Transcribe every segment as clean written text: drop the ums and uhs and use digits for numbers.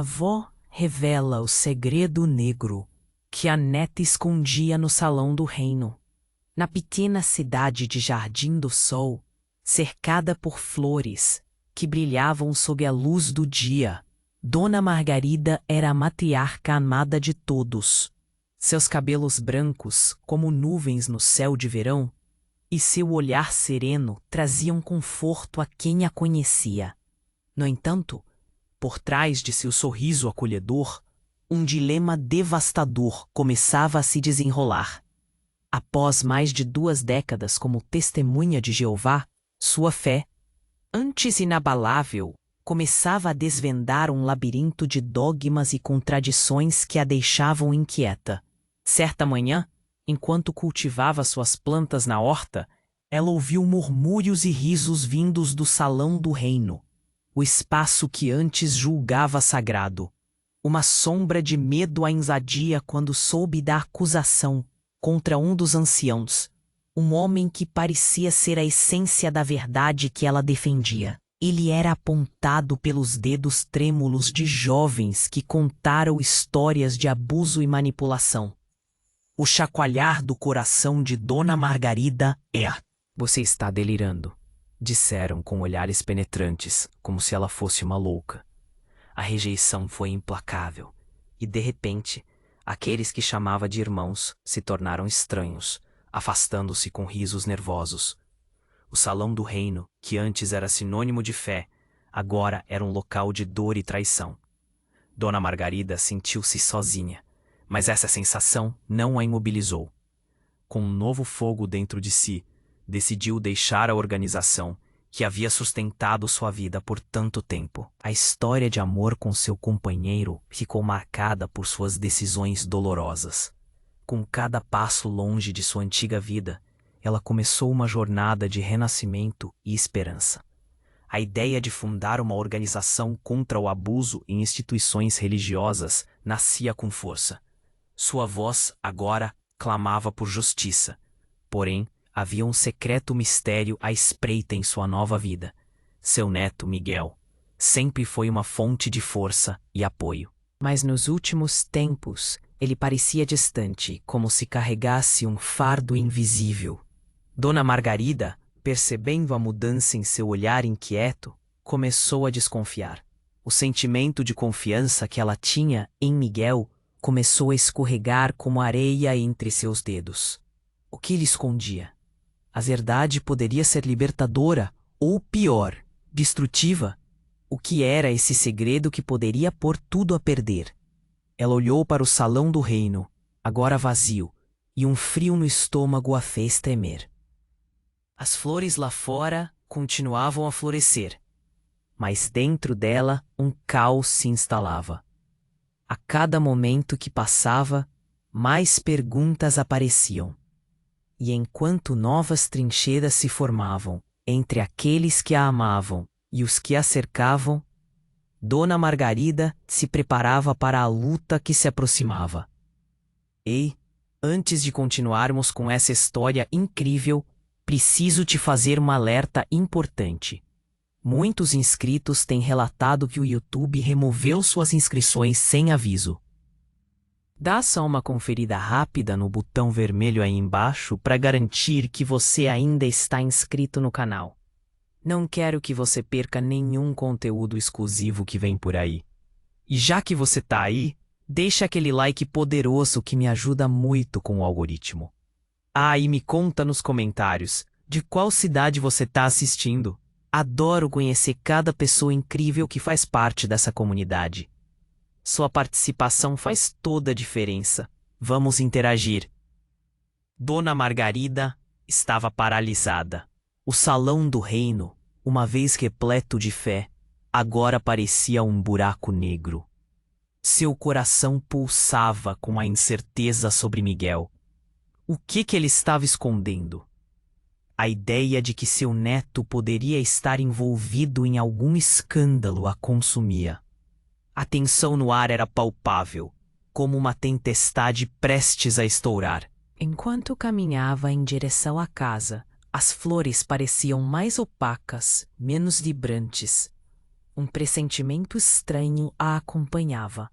avó revela o segredo negro que a neta escondia no salão do reino. Na pequena cidade de Jardim do Sol, cercada por flores que brilhavam sob a luz do dia, Dona Margarida era a matriarca amada de todos. Seus cabelos brancos, como nuvens no céu de verão, e seu olhar sereno traziam conforto a quem a conhecia. No entanto, por trás de seu sorriso acolhedor, um dilema devastador começava a se desenrolar. Após mais de 2 décadas como testemunha de Jeová, sua fé, antes inabalável, começava a desvendar um labirinto de dogmas e contradições que a deixavam inquieta. Certa manhã, enquanto cultivava suas plantas na horta, ela ouviu murmúrios e risos vindos do salão do reino, o espaço que antes julgava sagrado. Uma sombra de medo a invadia quando soube da acusação contra um dos anciãos, um homem que parecia ser a essência da verdade que ela defendia. Ele era apontado pelos dedos trêmulos de jovens que contaram histórias de abuso e manipulação. O chacoalhar do coração de Dona Margarida é: "Você está delirando", disseram com olhares penetrantes, como se ela fosse uma louca. A rejeição foi implacável, e de repente, aqueles que chamava de irmãos se tornaram estranhos, afastando-se com risos nervosos. O salão do reino, que antes era sinônimo de fé, agora era um local de dor e traição. Dona Margarida sentiu-se sozinha, mas essa sensação não a imobilizou. Com um novo fogo dentro de si, decidiu deixar a organização que havia sustentado sua vida por tanto tempo. A história de amor com seu companheiro ficou marcada por suas decisões dolorosas. Com cada passo longe de sua antiga vida, ela começou uma jornada de renascimento e esperança. A ideia de fundar uma organização contra o abuso em instituições religiosas nascia com força. Sua voz, agora, clamava por justiça. Porém, havia um secreto mistério à espreita em sua nova vida. Seu neto, Miguel, sempre foi uma fonte de força e apoio. Mas nos últimos tempos, ele parecia distante, como se carregasse um fardo invisível. Dona Margarida, percebendo a mudança em seu olhar inquieto, começou a desconfiar. O sentimento de confiança que ela tinha em Miguel começou a escorregar como areia entre seus dedos. O que ele escondia? A verdade poderia ser libertadora, ou pior, destrutiva. O que era esse segredo que poderia pôr tudo a perder? Ela olhou para o salão do reino, agora vazio, e um frio no estômago a fez tremer. As flores lá fora continuavam a florescer, mas dentro dela um caos se instalava. A cada momento que passava, mais perguntas apareciam. E enquanto novas trincheiras se formavam entre aqueles que a amavam e os que a cercavam, Dona Margarida se preparava para a luta que se aproximava. Ei, antes de continuarmos com essa história incrível, preciso te fazer um alerta importante. Muitos inscritos têm relatado que o YouTube removeu suas inscrições sem aviso. Dá só uma conferida rápida no botão vermelho aí embaixo para garantir que você ainda está inscrito no canal. Não quero que você perca nenhum conteúdo exclusivo que vem por aí. E já que você tá aí, deixa aquele like poderoso que me ajuda muito com o algoritmo. Ah, e me conta nos comentários de qual cidade você tá assistindo. Adoro conhecer cada pessoa incrível que faz parte dessa comunidade. Sua participação faz toda a diferença. Vamos interagir. Dona Margarida estava paralisada. O salão do reino, uma vez repleto de fé, agora parecia um buraco negro. Seu coração pulsava com a incerteza sobre Miguel. O que ele estava escondendo? A ideia de que seu neto poderia estar envolvido em algum escândalo a consumia. A tensão no ar era palpável, como uma tempestade prestes a estourar. Enquanto caminhava em direção à casa, as flores pareciam mais opacas, menos vibrantes. Um pressentimento estranho a acompanhava.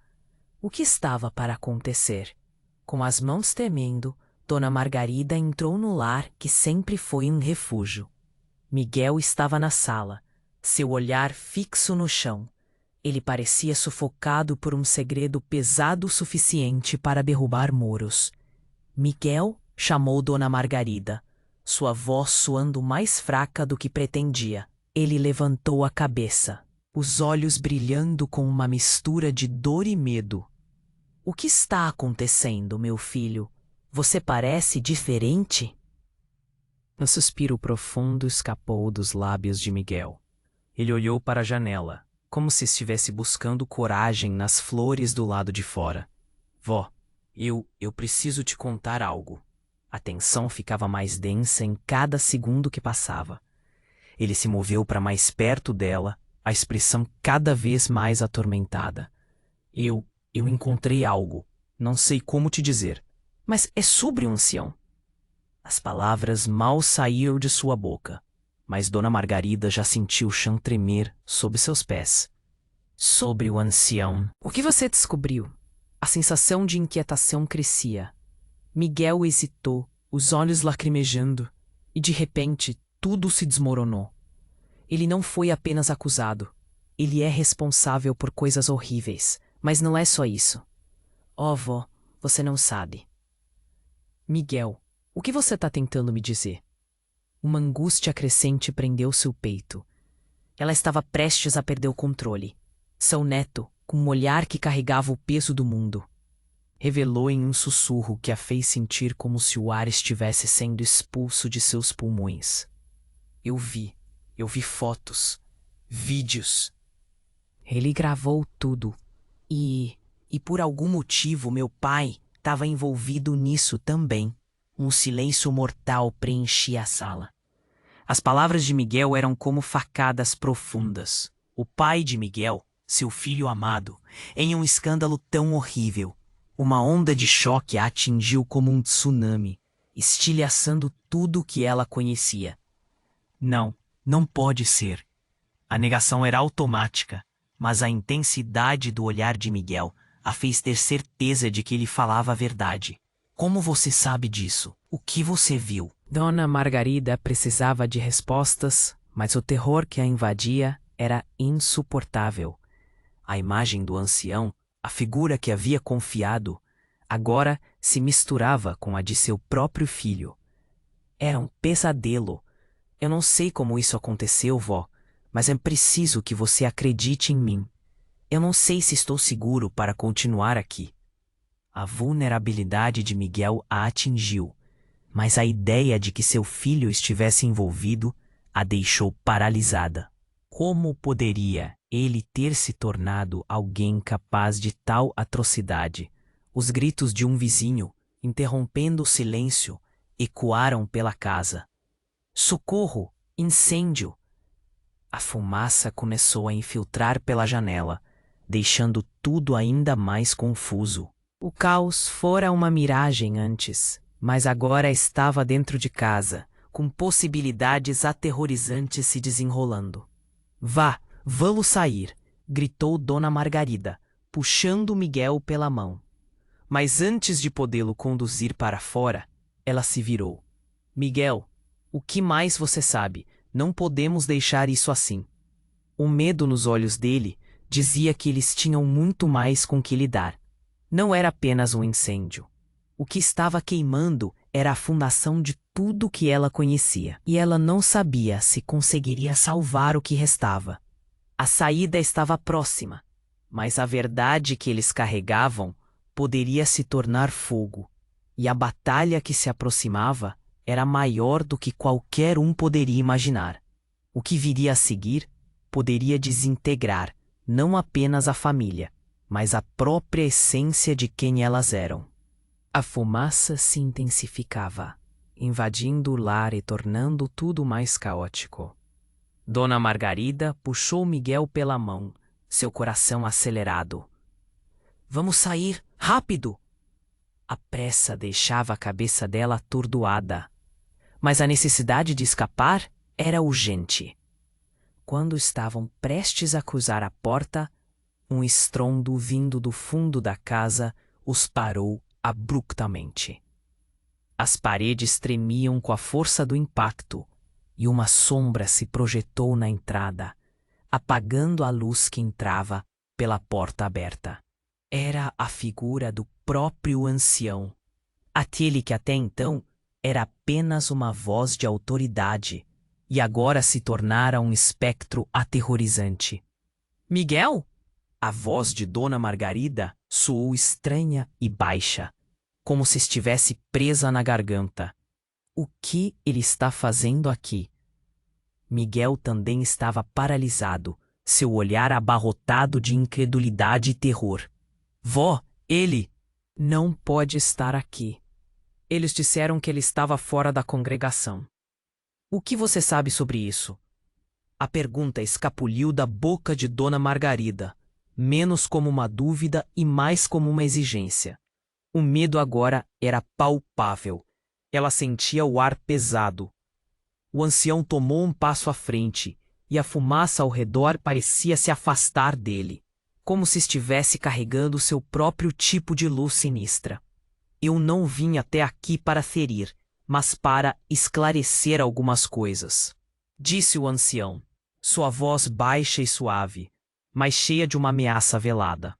O que estava para acontecer? Com as mãos tremendo, Dona Margarida entrou no lar que sempre foi um refúgio. Miguel estava na sala, seu olhar fixo no chão. Ele parecia sufocado por um segredo pesado o suficiente para derrubar muros. Miguel chamou Dona Margarida, sua voz soando mais fraca do que pretendia. Ele levantou a cabeça, os olhos brilhando com uma mistura de dor e medo. O que está acontecendo, meu filho? Você parece diferente? Um suspiro profundo escapou dos lábios de Miguel. Ele olhou para a janela, como se estivesse buscando coragem nas flores do lado de fora. Vó, eu preciso te contar algo. A tensão ficava mais densa em cada segundo que passava. Ele se moveu para mais perto dela, a expressão cada vez mais atormentada. Eu encontrei algo. Não sei como te dizer. Mas é sobre o ancião. As palavras mal saíram de sua boca, mas Dona Margarida já sentiu o chão tremer sob seus pés. Sobre o ancião. O que você descobriu? A sensação de inquietação crescia. Miguel hesitou, os olhos lacrimejando, e de repente tudo se desmoronou. Ele não foi apenas acusado. Ele é responsável por coisas horríveis, mas não é só isso. Oh, vó, você não sabe. Miguel, o que você está tentando me dizer? Uma angústia crescente prendeu seu peito. Ela estava prestes a perder o controle. Seu neto, com um olhar que carregava o peso do mundo, revelou em um sussurro que a fez sentir como se o ar estivesse sendo expulso de seus pulmões. Eu vi fotos, vídeos. Ele gravou tudo. E por algum motivo meu pai estava envolvido nisso também. Um silêncio mortal preenchia a sala. As palavras de Miguel eram como facadas profundas. O pai de Miguel, seu filho amado, em um escândalo tão horrível. Uma onda de choque a atingiu como um tsunami, estilhaçando tudo o que ela conhecia. Não pode ser. A negação era automática, mas a intensidade do olhar de Miguel a fez ter certeza de que ele falava a verdade. Como você sabe disso? O que você viu? Dona Margarida precisava de respostas, mas o terror que a invadia era insuportável. A imagem do ancião, a figura que havia confiado, agora se misturava com a de seu próprio filho. Era um pesadelo. Eu não sei como isso aconteceu, vó, mas é preciso que você acredite em mim. Eu não sei se estou seguro para continuar aqui. A vulnerabilidade de Miguel a atingiu, mas a ideia de que seu filho estivesse envolvido a deixou paralisada. Como poderia ele ter se tornado alguém capaz de tal atrocidade? Os gritos de um vizinho, interrompendo o silêncio, ecoaram pela casa. Socorro! Incêndio! A fumaça começou a infiltrar pela janela, deixando tudo ainda mais confuso. O caos fora uma miragem antes, mas agora estava dentro de casa, com possibilidades aterrorizantes se desenrolando. Vamos sair! Gritou Dona Margarida, puxando Miguel pela mão. Mas antes de podê-lo conduzir para fora, ela se virou. Miguel, o que mais você sabe? Não podemos deixar isso assim. O medo nos olhos dele dizia que eles tinham muito mais com que lidar. Não era apenas um incêndio. O que estava queimando era a fundação de tudo que ela conhecia. E ela não sabia se conseguiria salvar o que restava. A saída estava próxima, mas a verdade que eles carregavam poderia se tornar fogo. E a batalha que se aproximava era maior do que qualquer um poderia imaginar. O que viria a seguir poderia desintegrar não apenas a família, mas a própria essência de quem elas eram. A fumaça se intensificava, invadindo o lar e tornando tudo mais caótico. Dona Margarida puxou Miguel pela mão, seu coração acelerado. Vamos sair, rápido! A pressa deixava a cabeça dela atordoada, mas a necessidade de escapar era urgente. quando estavam prestes a cruzar a porta, um estrondo vindo do fundo da casa os parou abruptamente. As paredes tremiam com a força do impacto e uma sombra se projetou na entrada, apagando a luz que entrava pela porta aberta. Era a figura do próprio ancião, aquele que até então era apenas uma voz de autoridade e agora se tornara um espectro aterrorizante. Miguel? A voz de Dona Margarida soou estranha e baixa, como se estivesse presa na garganta. O que ele está fazendo aqui? Miguel também estava paralisado, seu olhar abarrotado de incredulidade e terror. Vó, ele não pode estar aqui. Eles disseram que ele estava fora da congregação. O que você sabe sobre isso? A pergunta escapuliu da boca de Dona Margarida, menos como uma dúvida e mais como uma exigência. O medo agora era palpável. Ela sentia o ar pesado. O ancião tomou um passo à frente, e a fumaça ao redor parecia se afastar dele, como se estivesse carregando seu próprio tipo de luz sinistra. Eu não vim até aqui para ferir, mas para esclarecer algumas coisas, disse o ancião, sua voz baixa e suave, mas cheia de uma ameaça velada.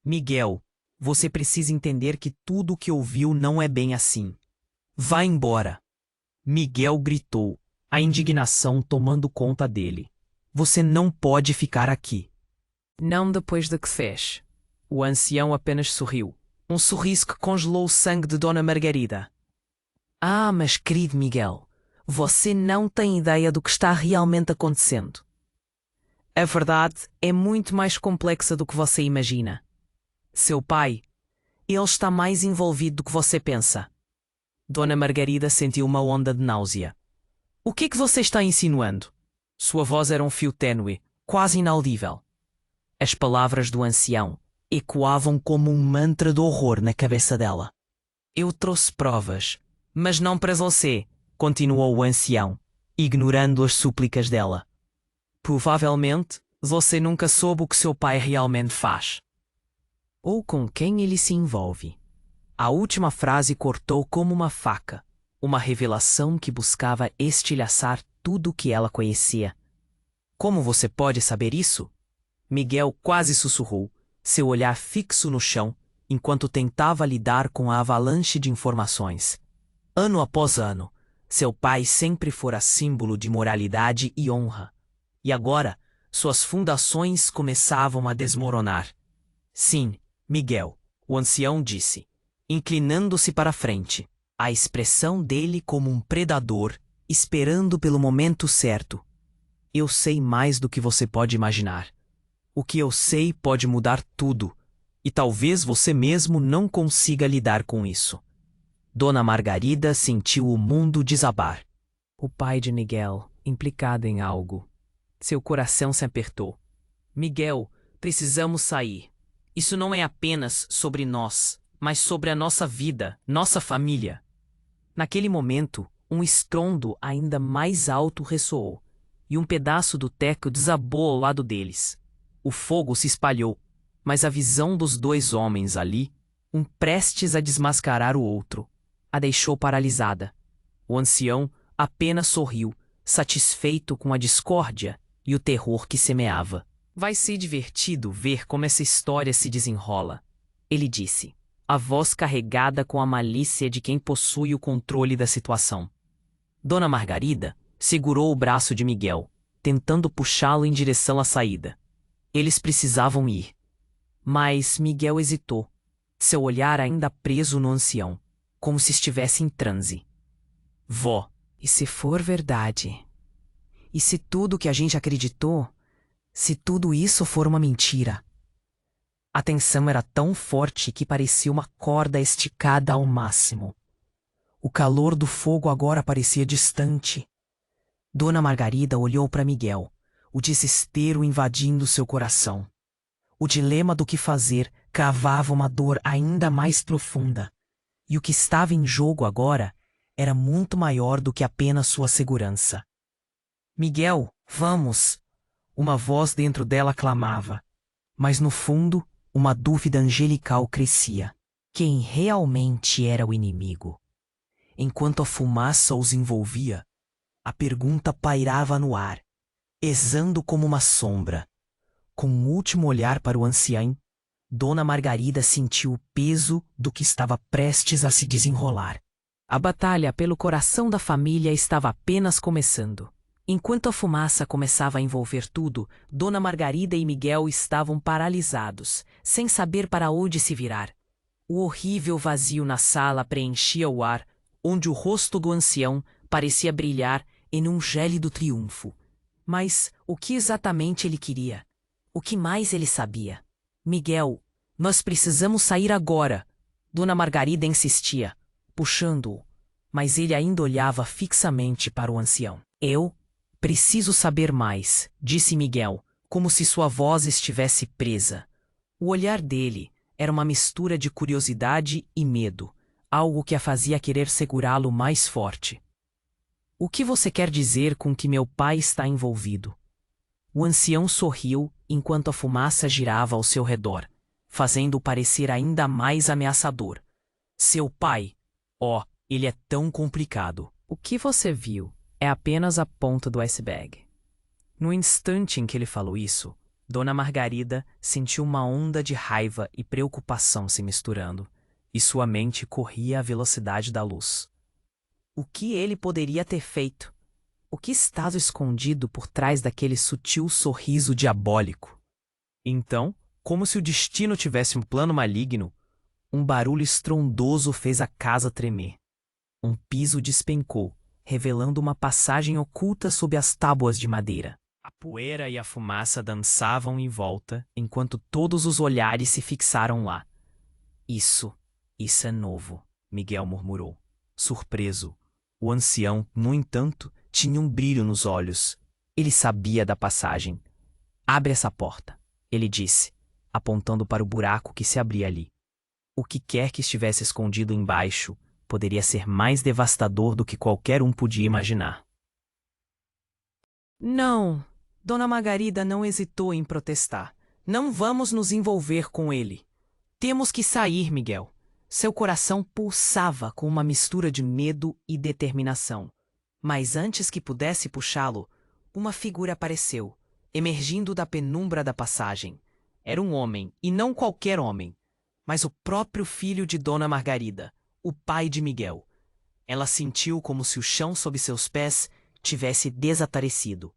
Miguel, você precisa entender que tudo o que ouviu não é bem assim. Vá embora. Miguel gritou, a indignação tomando conta dele. Você não pode ficar aqui. Não depois do que fez. O ancião apenas sorriu. Um sorriso que congelou o sangue de Dona Margarida. Ah, mas querido Miguel, você não tem ideia do que está realmente acontecendo. A verdade é muito mais complexa do que você imagina. Seu pai, ele está mais envolvido do que você pensa. Dona Margarida sentiu uma onda de náusea. O que você está insinuando? Sua voz era um fio tênue, quase inaudível. As palavras do ancião ecoavam como um mantra de horror na cabeça dela. Eu trouxe provas, mas não para você, continuou o ancião, ignorando as súplicas dela. Provavelmente, você nunca soube o que seu pai realmente faz. Ou com quem ele se envolve. A última frase cortou como uma faca, uma revelação que buscava estilhaçar tudo o que ela conhecia. Como você pode saber isso? Miguel quase sussurrou, seu olhar fixo no chão, enquanto tentava lidar com a avalanche de informações. Ano após ano, seu pai sempre fora símbolo de moralidade e honra. E agora, suas fundações começavam a desmoronar. Sim, Miguel, o ancião disse, inclinando-se para a frente, a expressão dele como um predador, esperando pelo momento certo. Eu sei mais do que você pode imaginar. O que eu sei pode mudar tudo, e talvez você mesmo não consiga lidar com isso. Dona Margarida sentiu o mundo desabar. O pai de Miguel, implicado em algo. Seu coração se apertou. Miguel, precisamos sair. Isso não é apenas sobre nós, mas sobre a nossa vida, nossa família. Naquele momento, um estrondo ainda mais alto ressoou, e um pedaço do teto desabou ao lado deles. O fogo se espalhou, mas a visão dos dois homens ali, um prestes a desmascarar o outro, a deixou paralisada. O ancião apenas sorriu, satisfeito com a discórdia e o terror que semeava. Vai ser divertido ver como essa história se desenrola, ele disse, a voz carregada com a malícia de quem possui o controle da situação. Dona Margarida segurou o braço de Miguel, tentando puxá-lo em direção à saída. Eles precisavam ir. Mas Miguel hesitou, seu olhar ainda preso no ancião, como se estivesse em transe. Vó, e se for verdade? E se tudo que a gente acreditou, se tudo isso for uma mentira? A tensão era tão forte que parecia uma corda esticada ao máximo. O calor do fogo agora parecia distante. Dona Margarida olhou para Miguel, o desespero invadindo seu coração. O dilema do que fazer cavava uma dor ainda mais profunda. E o que estava em jogo agora era muito maior do que apenas sua segurança. Miguel, vamos! Uma voz dentro dela clamava, mas no fundo, uma dúvida angelical crescia. Quem realmente era o inimigo? Enquanto a fumaça os envolvia, a pergunta pairava no ar, exando como uma sombra. Com um último olhar para o ancião, Dona Margarida sentiu o peso do que estava prestes a se desenrolar. A batalha pelo coração da família estava apenas começando. Enquanto a fumaça começava a envolver tudo, Dona Margarida e Miguel estavam paralisados, sem saber para onde se virar. O horrível vazio na sala preenchia o ar, onde o rosto do ancião parecia brilhar em um gélido triunfo. Mas o que exatamente ele queria? O que mais ele sabia? Miguel, nós precisamos sair agora. Dona Margarida insistia, puxando-o, mas ele ainda olhava fixamente para o ancião. Eu preciso saber mais, disse Miguel, como se sua voz estivesse presa. O olhar dele era uma mistura de curiosidade e medo, algo que a fazia querer segurá-lo mais forte. O que você quer dizer com que meu pai está envolvido? O ancião sorriu enquanto a fumaça girava ao seu redor, fazendo-o parecer ainda mais ameaçador. Seu pai? Oh, ele é tão complicado. O que você viu é apenas a ponta do iceberg. No instante em que ele falou isso, Dona Margarida sentiu uma onda de raiva e preocupação se misturando, e sua mente corria à velocidade da luz. O que ele poderia ter feito? O que estava escondido por trás daquele sutil sorriso diabólico? Então, como se o destino tivesse um plano maligno, um barulho estrondoso fez a casa tremer. Um piso despencou, revelando uma passagem oculta sob as tábuas de madeira. A poeira e a fumaça dançavam em volta, enquanto todos os olhares se fixaram lá. Isso é novo, Miguel murmurou, surpreso. O ancião, no entanto, tinha um brilho nos olhos. Ele sabia da passagem. Abre essa porta, ele disse, apontando para o buraco que se abria ali. O que quer que estivesse escondido embaixo poderia ser mais devastador do que qualquer um podia imaginar. Não, Dona Margarida não hesitou em protestar. Não vamos nos envolver com ele. Temos que sair, Miguel. Seu coração pulsava com uma mistura de medo e determinação. Mas antes que pudesse puxá-lo, uma figura apareceu, emergindo da penumbra da passagem. Era um homem, e não qualquer homem, mas o próprio filho de Dona Margarida, o pai de Miguel. Ela sentiu como se o chão sob seus pés tivesse desaparecido.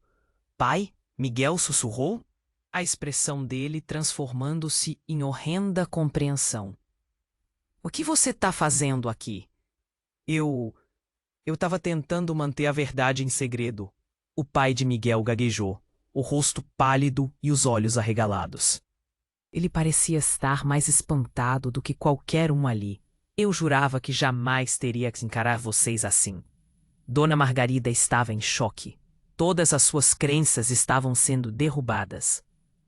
Pai? Miguel sussurrou, a expressão dele transformando-se em horrenda compreensão. O que você está fazendo aqui? Eu estava tentando manter a verdade em segredo. O pai de Miguel gaguejou, o rosto pálido e os olhos arregalados. Ele parecia estar mais espantado do que qualquer um ali. Eu jurava que jamais teria que encarar vocês assim. Dona Margarida estava em choque. Todas as suas crenças estavam sendo derrubadas.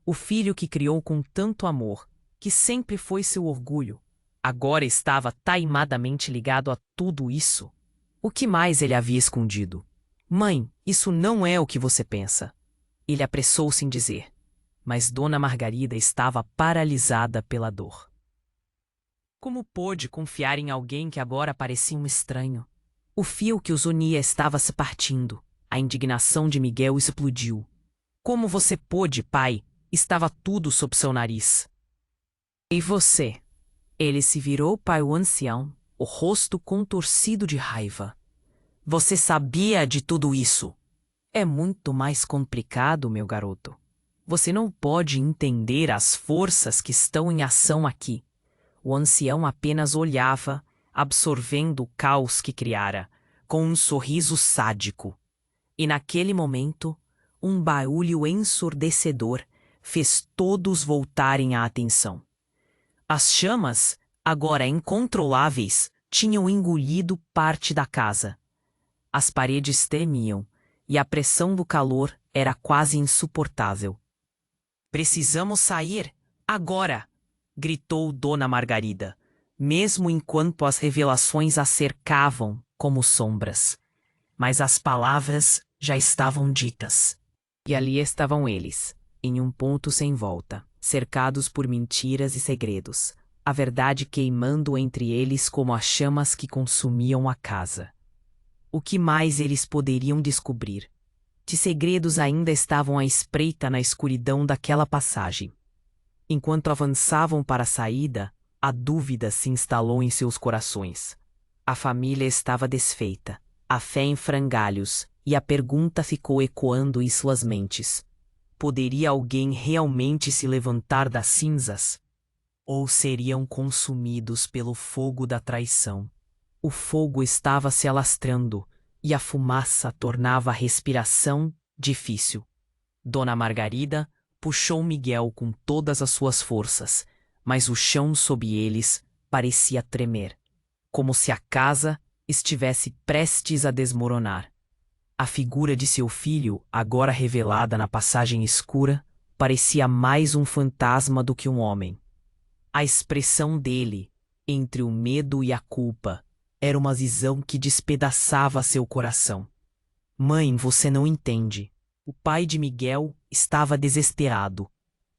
O filho que criou com tanto amor, que sempre foi seu orgulho, agora estava taimadamente ligado a tudo isso. O que mais ele havia escondido? Mãe, isso não é o que você pensa. Ele apressou-se em dizer, mas Dona Margarida estava paralisada pela dor. Como pôde confiar em alguém que agora parecia um estranho? O fio que os unia estava se partindo. A indignação de Miguel explodiu. Como você pôde, pai? Estava tudo sob seu nariz. E você? Ele se virou para o ancião, o rosto contorcido de raiva. Você sabia de tudo isso? É muito mais complicado, meu garoto. Você não pode entender as forças que estão em ação aqui. O ancião apenas olhava, absorvendo o caos que criara, com um sorriso sádico. E naquele momento, um barulho ensurdecedor fez todos voltarem a atenção. As chamas, agora incontroláveis, tinham engolido parte da casa. As paredes tremiam e a pressão do calor era quase insuportável. Precisamos sair, agora! Gritou Dona Margarida, mesmo enquanto as revelações a cercavam como sombras. Mas as palavras já estavam ditas. E ali estavam eles, em um ponto sem volta, cercados por mentiras e segredos, a verdade queimando entre eles como as chamas que consumiam a casa. O que mais eles poderiam descobrir? Que segredos ainda estavam à espreita na escuridão daquela passagem? Enquanto avançavam para a saída, a dúvida se instalou em seus corações. A família estava desfeita, a fé em frangalhos, e a pergunta ficou ecoando em suas mentes. Poderia alguém realmente se levantar das cinzas? Ou seriam consumidos pelo fogo da traição? O fogo estava se alastrando, e a fumaça tornava a respiração difícil. Dona Margarida puxou Miguel com todas as suas forças, mas o chão sob eles parecia tremer, como se a casa estivesse prestes a desmoronar. A figura de seu filho, agora revelada na passagem escura, parecia mais um fantasma do que um homem. A expressão dele, entre o medo e a culpa, era uma visão que despedaçava seu coração. Mãe, você não entende. O pai de Miguel estava desesperado.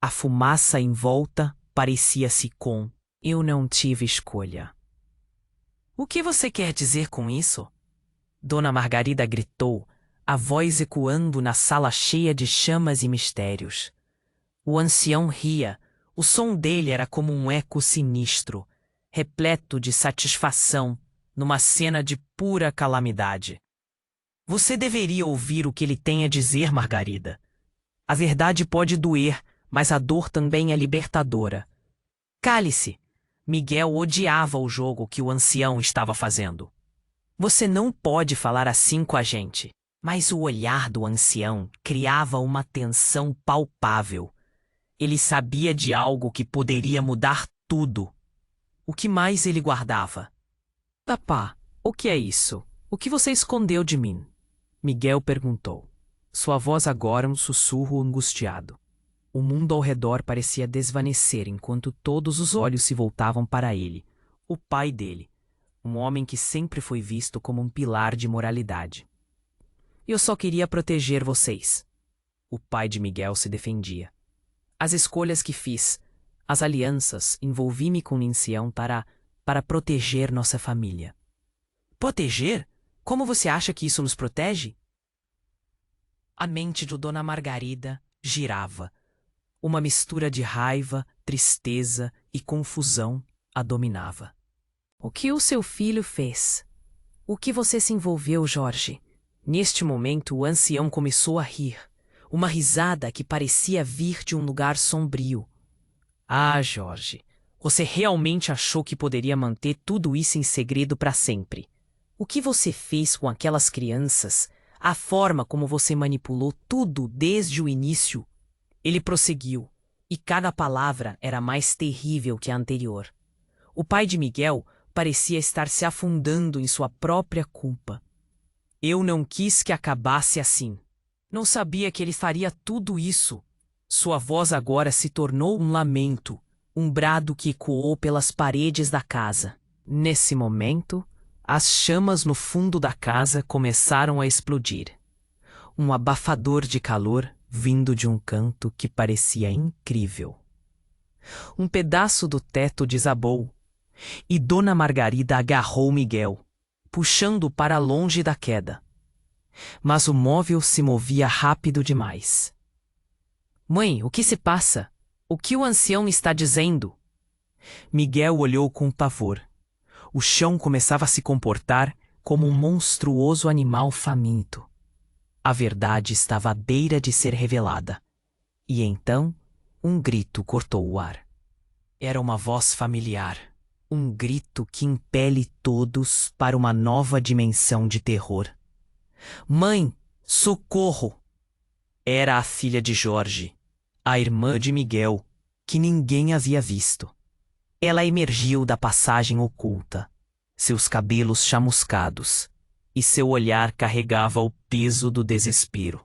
A fumaça em volta parecia-se com: eu não tive escolha. O que você quer dizer com isso? Dona Margarida gritou, a voz ecoando na sala cheia de chamas e mistérios. O ancião ria. O som dele era como um eco sinistro, repleto de satisfação, numa cena de pura calamidade. Você deveria ouvir o que ele tem a dizer, Margarida. A verdade pode doer, mas a dor também é libertadora. Cale-se! Miguel odiava o jogo que o ancião estava fazendo. Você não pode falar assim com a gente. Mas o olhar do ancião criava uma tensão palpável. Ele sabia de algo que poderia mudar tudo. O que mais ele guardava? Papá, o que é isso? O que você escondeu de mim? Miguel perguntou. Sua voz agora um sussurro angustiado. O mundo ao redor parecia desvanecer enquanto todos os olhos se voltavam para ele, o pai dele, um homem que sempre foi visto como um pilar de moralidade. Eu só queria proteger vocês. O pai de Miguel se defendia. As escolhas que fiz, as alianças, envolvi-me com Nincião para proteger nossa família. Proteger? Como você acha que isso nos protege? A mente de Dona Margarida girava. Uma mistura de raiva, tristeza e confusão a dominava. O que o seu filho fez? O que você se envolveu, Jorge? Neste momento, o ancião começou a rir. Uma risada que parecia vir de um lugar sombrio. Ah, Jorge, você realmente achou que poderia manter tudo isso em segredo para sempre? O que você fez com aquelas crianças? A forma como você manipulou tudo desde o início? Ele prosseguiu, e cada palavra era mais terrível que a anterior. O pai de Miguel parecia estar se afundando em sua própria culpa. Eu não quis que acabasse assim. Não sabia que ele faria tudo isso. Sua voz agora se tornou um lamento, um brado que ecoou pelas paredes da casa. Nesse momento, as chamas no fundo da casa começaram a explodir. Um abafador de calor vindo de um canto que parecia incrível. Um pedaço do teto desabou, e Dona Margarida agarrou Miguel, puxando-o para longe da queda. Mas o móvel se movia rápido demais. Mãe, o que se passa? O que o ancião está dizendo? Miguel olhou com pavor. O chão começava a se comportar como um monstruoso animal faminto. A verdade estava à beira de ser revelada. E então, um grito cortou o ar. Era uma voz familiar. Um grito que impele todos para uma nova dimensão de terror. Mãe, socorro! Era a filha de Jorge, a irmã de Miguel, que ninguém havia visto. Ela emergiu da passagem oculta, seus cabelos chamuscados, e seu olhar carregava o peso do desespero.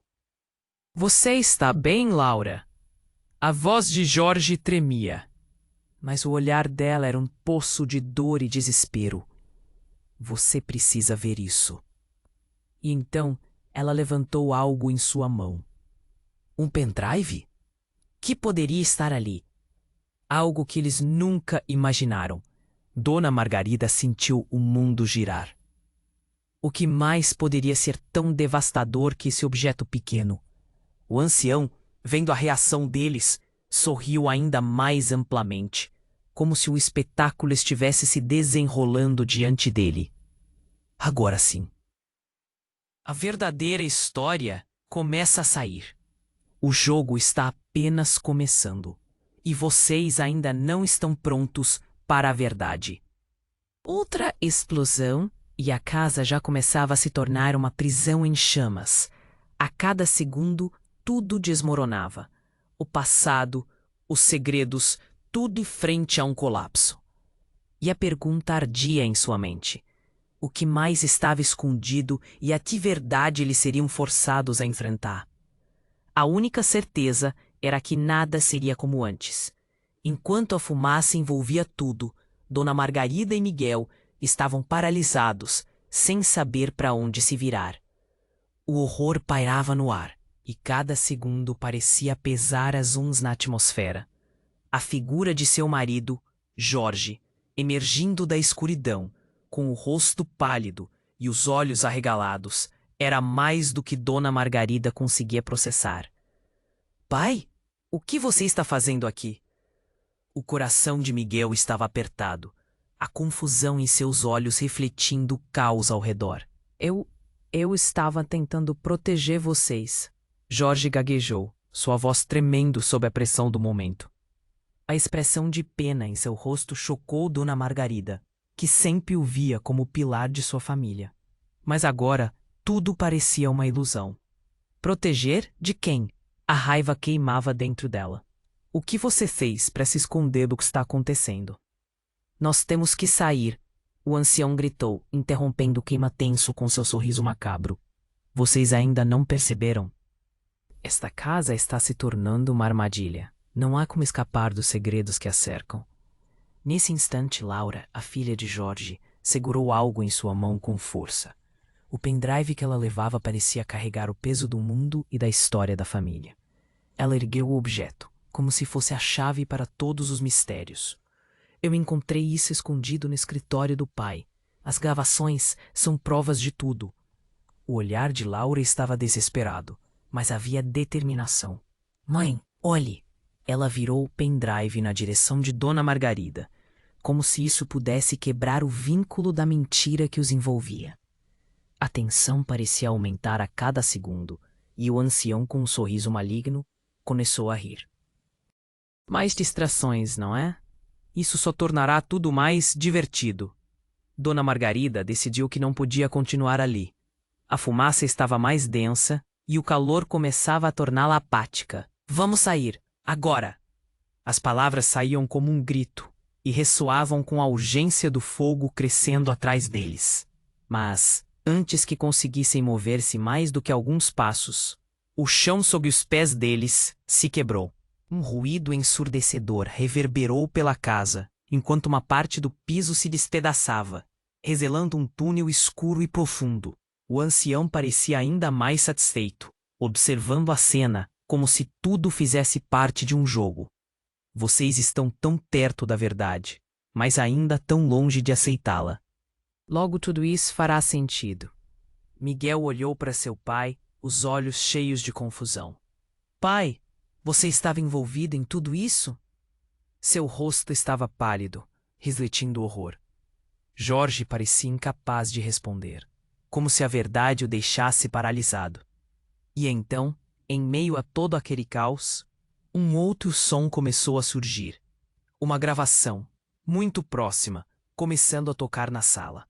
Você está bem, Laura? A voz de Jorge tremia, mas o olhar dela era um poço de dor e desespero. Você precisa ver isso. E então ela levantou algo em sua mão. Um pendrive? Que poderia estar ali? Algo que eles nunca imaginaram. Dona Margarida sentiu o mundo girar. O que mais poderia ser tão devastador que esse objeto pequeno? O ancião, vendo a reação deles, sorriu ainda mais amplamente, como se o espetáculo estivesse se desenrolando diante dele. Agora sim. A verdadeira história começa a sair. O jogo está apenas começando, e vocês ainda não estão prontos para a verdade. Outra explosão, e a casa já começava a se tornar uma prisão em chamas. A cada segundo, tudo desmoronava. O passado, os segredos, tudo frente a um colapso. E a pergunta ardia em sua mente. O que mais estava escondido e a que verdade eles seriam forçados a enfrentar? A única certeza era que nada seria como antes. Enquanto a fumaça envolvia tudo, Dona Margarida e Miguel estavam paralisados, sem saber para onde se virar. O horror pairava no ar, e cada segundo parecia pesar as uns na atmosfera. A figura de seu marido, Jorge, emergindo da escuridão, com o rosto pálido e os olhos arregalados, era mais do que Dona Margarida conseguia processar. Pai, o que você está fazendo aqui? O coração de Miguel estava apertado, a confusão em seus olhos refletindo o caos ao redor. Eu estava tentando proteger vocês. Jorge gaguejou, sua voz tremendo sob a pressão do momento. A expressão de pena em seu rosto chocou Dona Margarida, que sempre o via como o pilar de sua família. Mas agora, tudo parecia uma ilusão. Proteger de quem? A raiva queimava dentro dela. O que você fez para se esconder do que está acontecendo? Nós temos que sair, o ancião gritou, interrompendo o clima tenso com seu sorriso macabro. Vocês ainda não perceberam? Esta casa está se tornando uma armadilha. Não há como escapar dos segredos que a cercam. Nesse instante, Laura, a filha de Jorge, segurou algo em sua mão com força. O pendrive que ela levava parecia carregar o peso do mundo e da história da família. Ela ergueu o objeto, como se fosse a chave para todos os mistérios. Eu encontrei isso escondido no escritório do pai. As gravações são provas de tudo. O olhar de Laura estava desesperado, mas havia determinação. Mãe, olhe! Ela virou o pendrive na direção de Dona Margarida, como se isso pudesse quebrar o vínculo da mentira que os envolvia. A tensão parecia aumentar a cada segundo, e o ancião, com um sorriso maligno, começou a rir. Mais distrações, não é? Isso só tornará tudo mais divertido. Dona Margarida decidiu que não podia continuar ali. A fumaça estava mais densa e o calor começava a torná-la apática. Vamos sair! Agora! As palavras saíam como um grito e ressoavam com a urgência do fogo crescendo atrás deles. Mas, antes que conseguissem mover-se mais do que alguns passos, o chão sob os pés deles se quebrou. Um ruído ensurdecedor reverberou pela casa, enquanto uma parte do piso se despedaçava, revelando um túnel escuro e profundo. O ancião parecia ainda mais satisfeito, observando a cena, como se tudo fizesse parte de um jogo. Vocês estão tão perto da verdade, mas ainda tão longe de aceitá-la. Logo tudo isso fará sentido. Miguel olhou para seu pai, os olhos cheios de confusão. Pai, você estava envolvido em tudo isso? Seu rosto estava pálido, refletindo horror. Jorge parecia incapaz de responder, como se a verdade o deixasse paralisado. E então, em meio a todo aquele caos, um outro som começou a surgir. Uma gravação, muito próxima, começando a tocar na sala.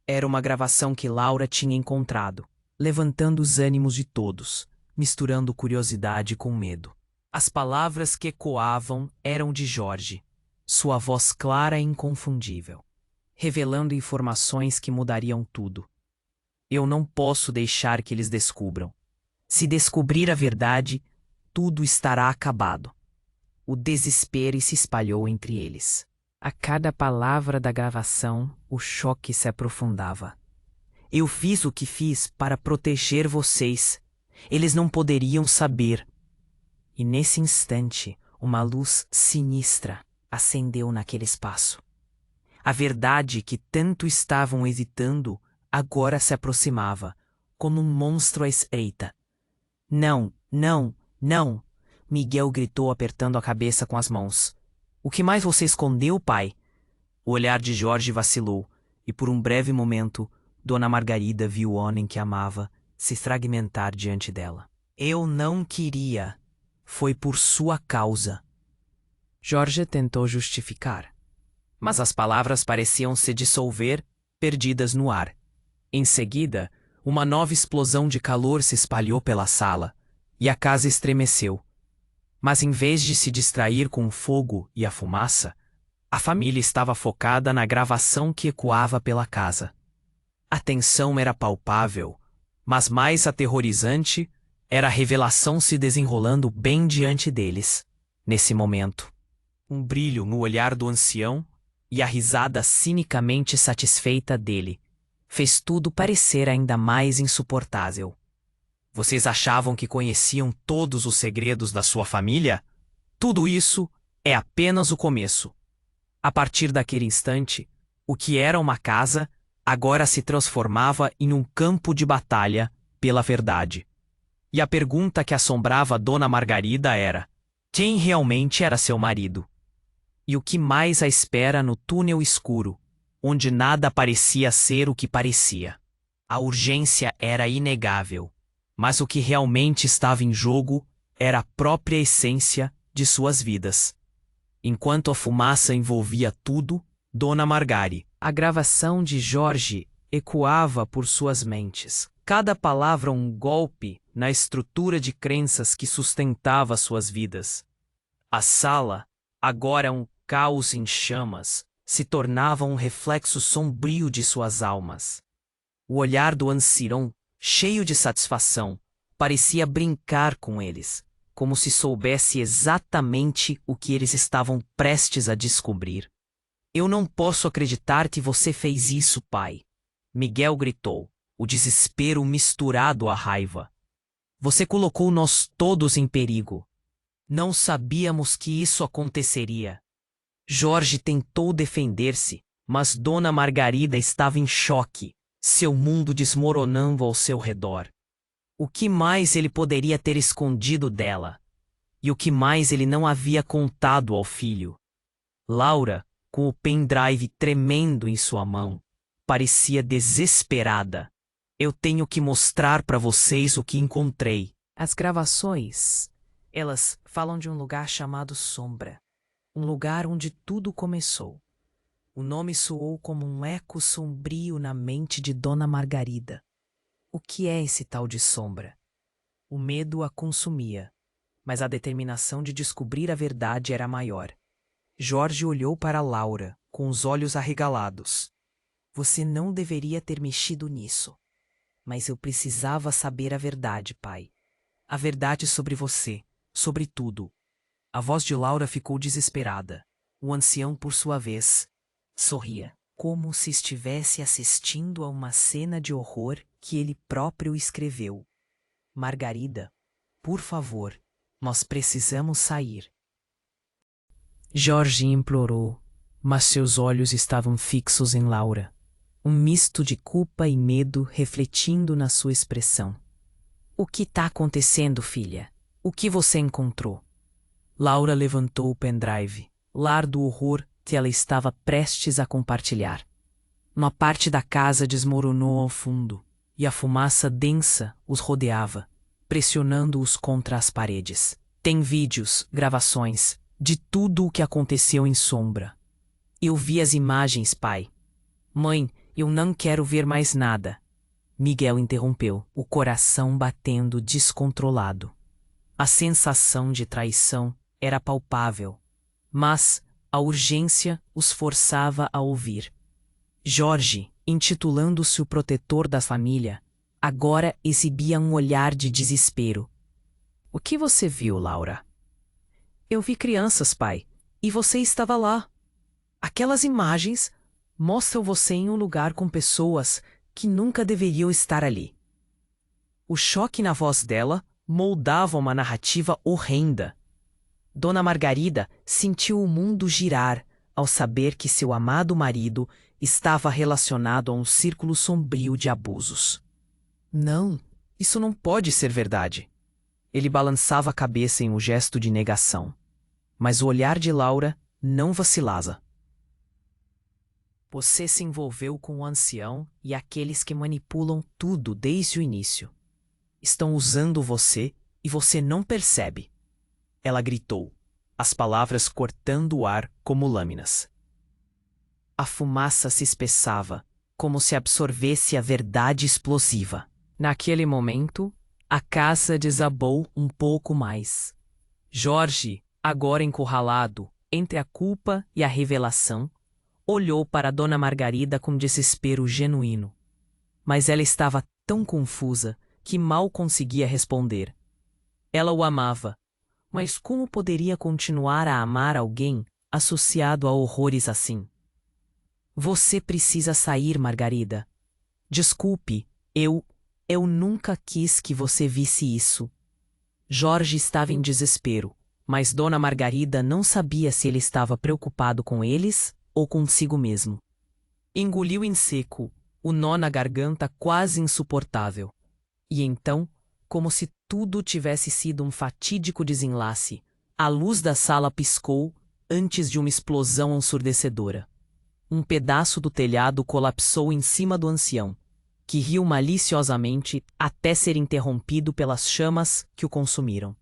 Era uma gravação que Laura tinha encontrado, levantando os ânimos de todos, misturando curiosidade com medo. As palavras que ecoavam eram de Jorge, sua voz clara e inconfundível, revelando informações que mudariam tudo. Eu não posso deixar que eles descubram. Se descobrir a verdade, tudo estará acabado. O desespero se espalhou entre eles. A cada palavra da gravação, o choque se aprofundava. Eu fiz o que fiz para proteger vocês. Eles não poderiam saber. E nesse instante, uma luz sinistra acendeu naquele espaço. A verdade que tanto estavam evitando agora se aproximava, como um monstro à espreita. Não, não, não! Miguel gritou apertando a cabeça com as mãos. O que mais você escondeu, pai? O olhar de Jorge vacilou, e por um breve momento, Dona Margarida viu o homem que amava se fragmentar diante dela. Eu não queria. Foi por sua causa. Jorge tentou justificar, mas as palavras pareciam se dissolver, perdidas no ar. Em seguida, uma nova explosão de calor se espalhou pela sala, e a casa estremeceu. Mas em vez de se distrair com o fogo e a fumaça, a família estava focada na gravação que ecoava pela casa. A tensão era palpável, mas mais aterrorizante era a revelação se desenrolando bem diante deles, nesse momento. Um brilho no olhar do ancião e a risada cinicamente satisfeita dele fez tudo parecer ainda mais insuportável. Vocês achavam que conheciam todos os segredos da sua família? Tudo isso é apenas o começo. A partir daquele instante, o que era uma casa agora se transformava em um campo de batalha pela verdade. E a pergunta que assombrava Dona Margarida era: quem realmente era seu marido? E o que mais a espera no túnel escuro, onde nada parecia ser o que parecia? A urgência era inegável, mas o que realmente estava em jogo era a própria essência de suas vidas. Enquanto a fumaça envolvia tudo, Dona Margari, a gravação de Jorge, ecoava por suas mentes. Cada palavra um golpe na estrutura de crenças que sustentava suas vidas. A sala, agora um caos em chamas, se tornava um reflexo sombrio de suas almas. O olhar do ancião, cheio de satisfação, parecia brincar com eles, como se soubesse exatamente o que eles estavam prestes a descobrir. Eu não posso acreditar que você fez isso, pai. Miguel gritou, o desespero misturado à raiva. Você colocou nós todos em perigo. Não sabíamos que isso aconteceria. Jorge tentou defender-se, mas Dona Margarida estava em choque, seu mundo desmoronando ao seu redor. O que mais ele poderia ter escondido dela? E o que mais ele não havia contado ao filho? Laura, com o pendrive tremendo em sua mão, parecia desesperada. Eu tenho que mostrar para vocês o que encontrei. As gravações, elas falam de um lugar chamado Sombra. Um lugar onde tudo começou. O nome soou como um eco sombrio na mente de Dona Margarida. O que é esse tal de sombra? O medo a consumia, mas a determinação de descobrir a verdade era maior. Jorge olhou para Laura, com os olhos arregalados. Você não deveria ter mexido nisso. Mas eu precisava saber a verdade, pai. A verdade sobre você, sobre tudo. A voz de Laura ficou desesperada. O ancião, por sua vez, sorria, como se estivesse assistindo a uma cena de horror que ele próprio escreveu. Margarida, por favor, nós precisamos sair. Jorge implorou, mas seus olhos estavam fixos em Laura, um misto de culpa e medo refletindo na sua expressão. O que está acontecendo, filha? O que você encontrou? Laura levantou o pendrive, lar do horror que ela estava prestes a compartilhar. Uma parte da casa desmoronou ao fundo, e a fumaça densa os rodeava, pressionando-os contra as paredes. Tem vídeos, gravações, de tudo o que aconteceu em Sombra. Eu vi as imagens, pai. Mãe, eu não quero ver mais nada. Miguel interrompeu, o coração batendo descontrolado. A sensação de traição era palpável, mas a urgência os forçava a ouvir. Jorge, intitulando-se o protetor da família, agora exibia um olhar de desespero. O que você viu, Laura? Eu vi crianças, pai, e você estava lá. Aquelas imagens mostram você em um lugar com pessoas que nunca deveriam estar ali. O choque na voz dela moldava uma narrativa horrenda. Dona Margarida sentiu o mundo girar ao saber que seu amado marido estava relacionado a um círculo sombrio de abusos. Não, isso não pode ser verdade. Ele balançava a cabeça em um gesto de negação. Mas o olhar de Laura não vacilava. Você se envolveu com o ancião e aqueles que manipulam tudo desde o início. Estão usando você e você não percebe. Ela gritou, as palavras cortando o ar como lâminas. A fumaça se espessava, como se absorvesse a verdade explosiva. Naquele momento, a casa desabou um pouco mais. Jorge, agora encurralado entre a culpa e a revelação, olhou para Dona Margarida com desespero genuíno. Mas ela estava tão confusa que mal conseguia responder. Ela o amava, mas como poderia continuar a amar alguém associado a horrores assim? Você precisa sair, Margarida. Desculpe, eu nunca quis que você visse isso. Jorge estava em desespero, mas Dona Margarida não sabia se ele estava preocupado com eles ou consigo mesmo. Engoliu em seco, o nó na garganta quase insuportável. E então, como se tudo tivesse sido um fatídico desenlace, a luz da sala piscou antes de uma explosão ensurdecedora. Um pedaço do telhado colapsou em cima do ancião, que riu maliciosamente até ser interrompido pelas chamas que o consumiram.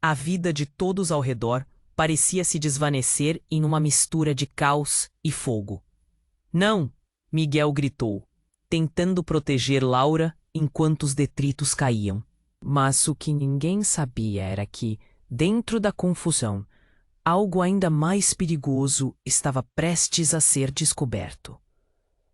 A vida de todos ao redor parecia se desvanecer em uma mistura de caos e fogo. Não! Miguel gritou, tentando proteger Laura enquanto os detritos caíam. Mas o que ninguém sabia era que, dentro da confusão, algo ainda mais perigoso estava prestes a ser descoberto.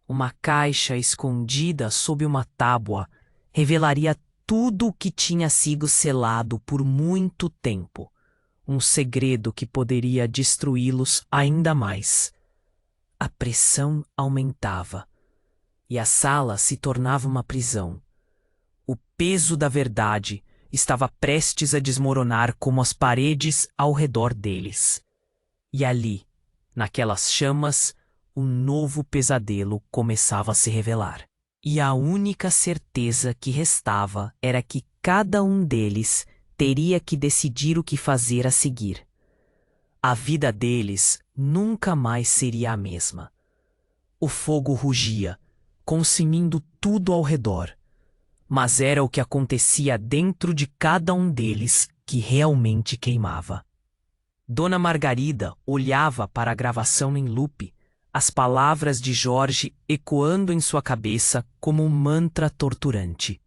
Uma caixa escondida sob uma tábua revelaria tudo o que tinha sido selado por muito tempo. Um segredo que poderia destruí-los ainda mais. A pressão aumentava e a sala se tornava uma prisão. O peso da verdade estava prestes a desmoronar como as paredes ao redor deles. E ali, naquelas chamas, um novo pesadelo começava a se revelar. E a única certeza que restava era que cada um deles teria que decidir o que fazer a seguir. A vida deles nunca mais seria a mesma. O fogo rugia, consumindo tudo ao redor. Mas era o que acontecia dentro de cada um deles que realmente queimava. Dona Margarida olhava para a gravação em loop, as palavras de Jorge ecoando em sua cabeça como um mantra torturante.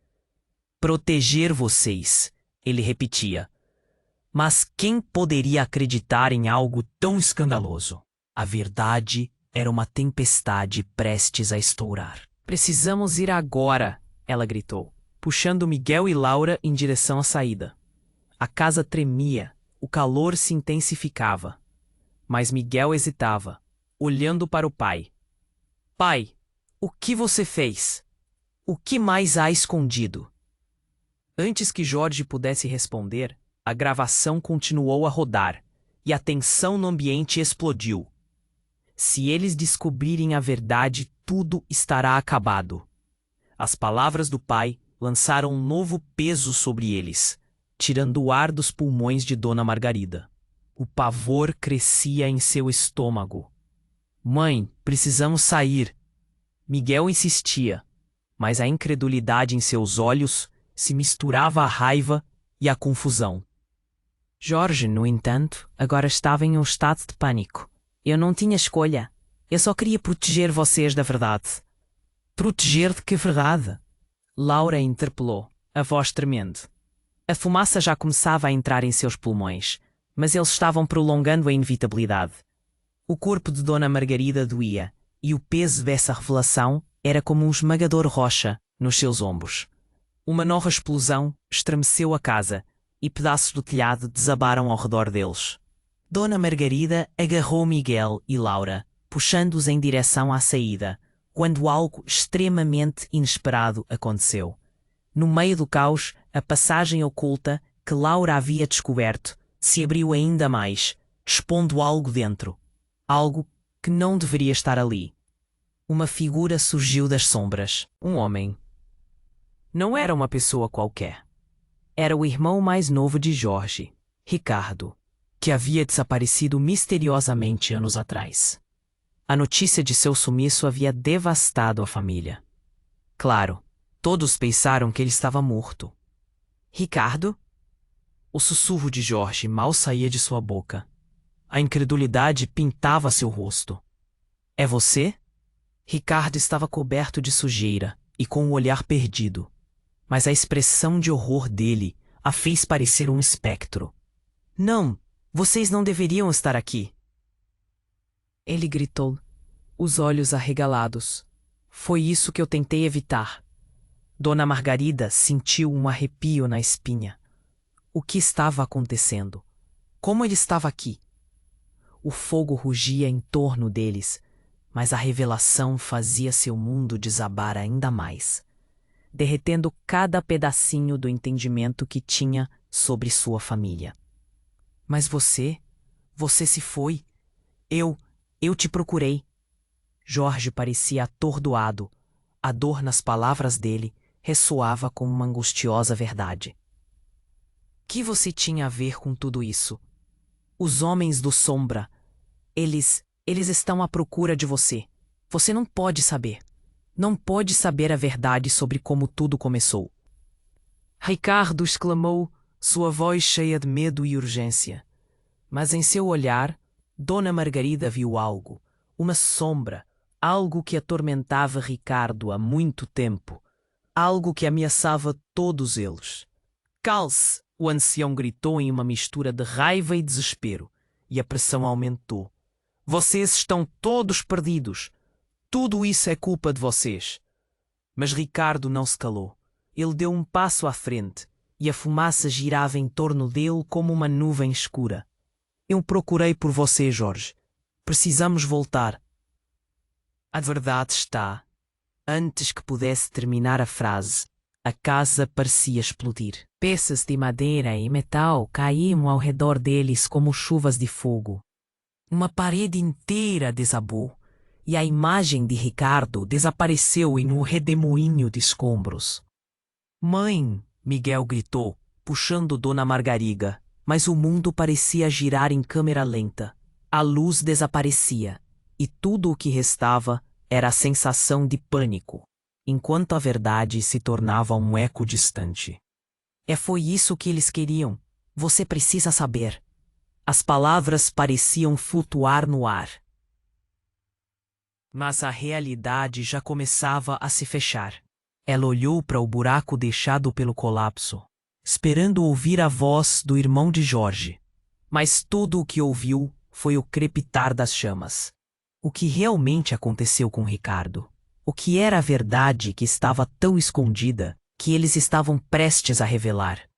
Proteger vocês, ele repetia. Mas quem poderia acreditar em algo tão escandaloso? A verdade era uma tempestade prestes a estourar. Precisamos ir agora, ela gritou, puxando Miguel e Laura em direção à saída. A casa tremia, o calor se intensificava. Mas Miguel hesitava, olhando para o pai. Pai, o que você fez? O que mais há escondido? Antes que Jorge pudesse responder, a gravação continuou a rodar, e a tensão no ambiente explodiu. Se eles descobrirem a verdade, tudo estará acabado. As palavras do pai lançaram um novo peso sobre eles, tirando o ar dos pulmões de Dona Margarida. O pavor crescia em seu estômago. Mãe, precisamos sair. Miguel insistia, mas a incredulidade em seus olhos se misturava à raiva e à confusão. Jorge, no entanto, agora estava em um estado de pânico. Eu não tinha escolha. Eu só queria proteger vocês da verdade. Proteger de que verdade? Laura interpelou, a voz tremendo. A fumaça já começava a entrar em seus pulmões, mas eles estavam prolongando a inevitabilidade. O corpo de Dona Margarida doía, e o peso dessa revelação era como um esmagador rocha nos seus ombros. Uma nova explosão estremeceu a casa, e pedaços do telhado desabaram ao redor deles. Dona Margarida agarrou Miguel e Laura, puxando-os em direção à saída, quando algo extremamente inesperado aconteceu. No meio do caos, A passagem oculta que Laura havia descoberto se abriu ainda mais, expondo algo dentro. Algo que não deveria estar ali. Uma figura surgiu das sombras. Um homem. Não era uma pessoa qualquer. Era o irmão mais novo de Jorge, Ricardo, que havia desaparecido misteriosamente anos atrás. A notícia de seu sumiço havia devastado a família. Claro, todos pensaram que ele estava morto. Ricardo? O sussurro de Jorge mal saía de sua boca. A incredulidade pintava seu rosto. É você? Ricardo estava coberto de sujeira e com o olhar perdido, mas a expressão de horror dele a fez parecer um espectro. Não, vocês não deveriam estar aqui. Ele gritou, os olhos arregalados. Foi isso que eu tentei evitar. Dona Margarida sentiu um arrepio na espinha. O que estava acontecendo? Como ele estava aqui? O fogo rugia em torno deles, mas a revelação fazia seu mundo desabar ainda mais, derretendo cada pedacinho do entendimento que tinha sobre sua família. Mas você se foi. Eu te procurei. Jorge parecia atordoado. A dor nas palavras dele ressoava como uma angustiosa verdade. Que você tinha a ver com tudo isso? Os homens do Sombra, eles estão à procura de você. Você não pode saber. Não pode saber a verdade sobre como tudo começou. Ricardo exclamou, sua voz cheia de medo e urgência. Mas em seu olhar, Dona Margarida viu algo, uma sombra, algo que atormentava Ricardo há muito tempo, algo que ameaçava todos eles. Cale-se! O ancião gritou em uma mistura de raiva e desespero, e a pressão aumentou. Vocês estão todos perdidos. Tudo isso é culpa de vocês. Mas Ricardo não se calou. Ele deu um passo à frente, e a fumaça girava em torno dele como uma nuvem escura. Eu procurei por você, Jorge. Precisamos voltar. A verdade está. Antes que pudesse terminar a frase, a casa parecia explodir. Peças de madeira e metal caíam ao redor deles como chuvas de fogo. Uma parede inteira desabou, e a imagem de Ricardo desapareceu em um redemoinho de escombros. Mãe! Miguel gritou, puxando Dona Margarida, mas o mundo parecia girar em câmera lenta. A luz desaparecia, e tudo o que restava era a sensação de pânico, enquanto a verdade se tornava um eco distante. Foi isso que eles queriam. Você precisa saber. As palavras pareciam flutuar no ar. Mas a realidade já começava a se fechar. Ela olhou para o buraco deixado pelo colapso, esperando ouvir a voz do irmão de Jorge. Mas tudo o que ouviu foi o crepitar das chamas. O que realmente aconteceu com Ricardo? O que era a verdade que estava tão escondida que eles estavam prestes a revelar?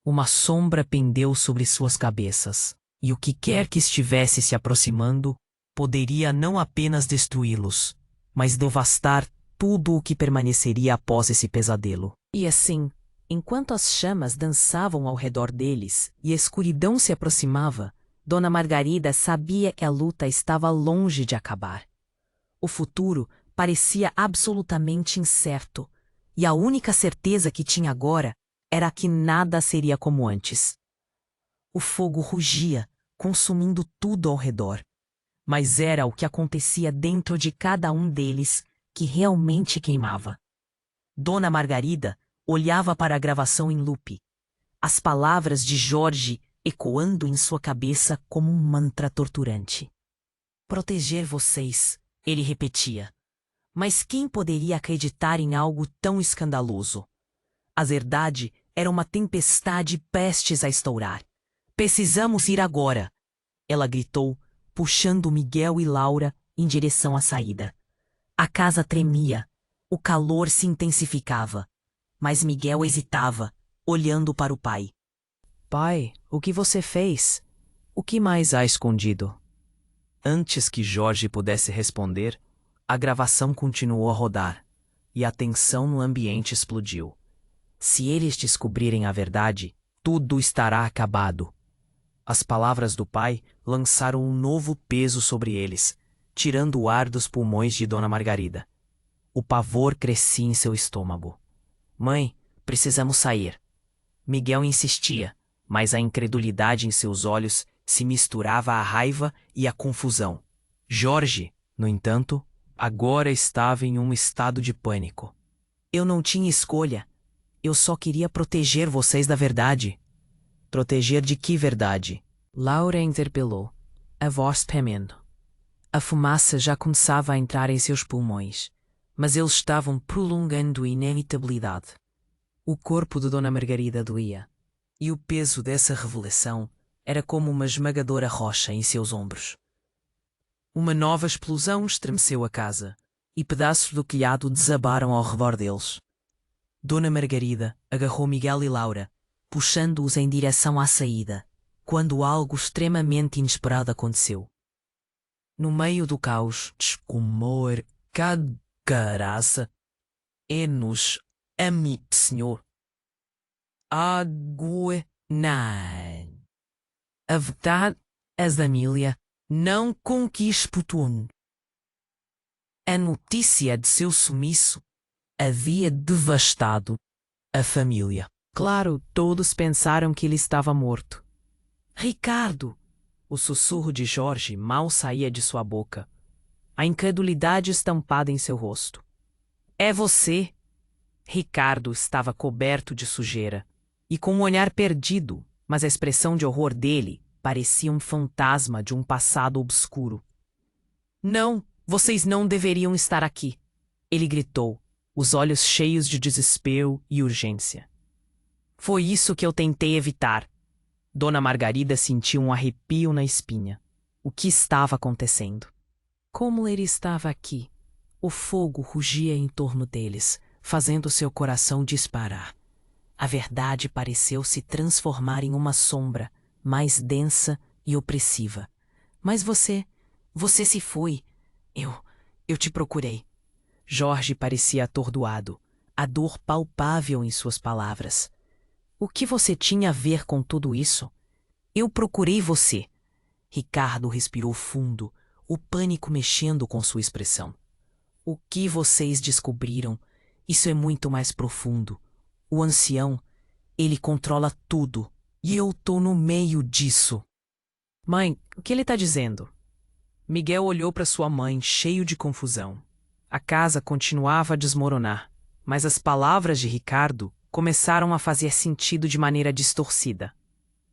Uma sombra pendeu sobre suas cabeças, e o que quer que estivesse se aproximando poderia não apenas destruí-los, mas devastar tudo o que permaneceria após esse pesadelo. E assim, enquanto as chamas dançavam ao redor deles e a escuridão se aproximava, Dona Margarida sabia que a luta estava longe de acabar. O futuro parecia absolutamente incerto, e a única certeza que tinha agora era que nada seria como antes. O fogo rugia, consumindo tudo ao redor, mas era o que acontecia dentro de cada um deles que realmente queimava. Dona Margarida olhava para a gravação em loop, as palavras de Jorge ecoando em sua cabeça como um mantra torturante. Proteger vocês, ele repetia. Mas quem poderia acreditar em algo tão escandaloso? A verdade era uma tempestade prestes a estourar. Precisamos ir agora, ela gritou, puxando Miguel e Laura em direção à saída. A casa tremia, o calor se intensificava, mas Miguel hesitava, olhando para o pai. Pai, o que você fez? O que mais há escondido? Antes que Jorge pudesse responder, a gravação continuou a rodar, e a tensão no ambiente explodiu. Se eles descobrirem a verdade, tudo estará acabado. As palavras do pai lançaram um novo peso sobre eles, tirando o ar dos pulmões de Dona Margarida. O pavor crescia em seu estômago. Mãe, precisamos sair. Miguel insistia, mas a incredulidade em seus olhos se misturava à raiva e à confusão. Jorge, no entanto, agora estava em um estado de pânico. Eu não tinha escolha. Eu só queria proteger vocês da verdade. Proteger de que verdade? Laura interpelou, a voz tremendo. A fumaça já começava a entrar em seus pulmões, mas eles estavam prolongando a inevitabilidade. O corpo de Dona Margarida doía, e o peso dessa revelação era como uma esmagadora rocha em seus ombros. Uma nova explosão estremeceu a casa, e pedaços do telhado desabaram ao redor deles. Dona Margarida agarrou Miguel e Laura, puxando-os em direção à saída, quando algo extremamente inesperado aconteceu. No meio do caos, descumor, caraça, é-nos, amigo senhor. Água, não. A verdade, a família não conquistou. A notícia de seu sumiço havia devastado a família. Claro, todos pensaram que ele estava morto. Ricardo! O sussurro de Jorge mal saía de sua boca, a incredulidade estampada em seu rosto. É você! Ricardo estava coberto de sujeira e com um olhar perdido, mas a expressão de horror dele parecia um fantasma de um passado obscuro. Não, vocês não deveriam estar aqui, ele gritou, os olhos cheios de desespero e urgência. Foi isso que eu tentei evitar. Dona Margarida sentiu um arrepio na espinha. O que estava acontecendo? Como ele estava aqui? O fogo rugia em torno deles, fazendo seu coração disparar. A verdade pareceu se transformar em uma sombra, mais densa e opressiva. Mas você se foi. Eu te procurei. Jorge parecia atordoado, a dor palpável em suas palavras. O que você tinha a ver com tudo isso? Eu procurei você. Ricardo respirou fundo, o pânico mexendo com sua expressão. O que vocês descobriram? Isso é muito mais profundo. O ancião, ele controla tudo, e eu tô no meio disso. Mãe, o que ele tá dizendo? Miguel olhou para sua mãe, cheio de confusão. A casa continuava a desmoronar, mas as palavras de Ricardo começaram a fazer sentido de maneira distorcida.